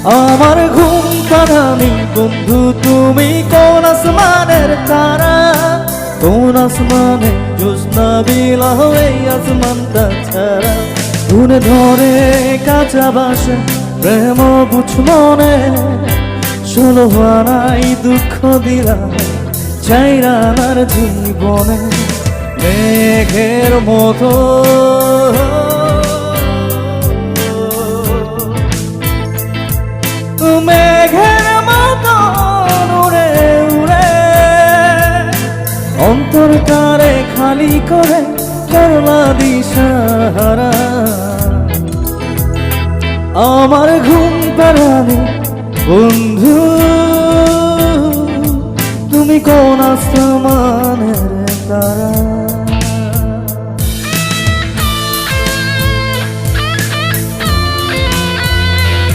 আমার ঘুম পাড়ানি বন্ধু তুমি কোন আসমানের তারা, কোন আসমানে জ্যোৎস্না বিলাহ এই আসমানটা ছাড়া। ধুনে ধরে কাঁচা বাসে প্রেম বুঝ মনে, ষোলো হানাই দুঃখ দিলাম চাইরানার জীবনে। মেঘের মতো মেঘের মতো উড়ে উড়ে অন্তরটারে খালি করে করলা দিশাহারা। আমার ঘুম পাড়ানি বন্ধু তুমি কোন আসমানের তারা।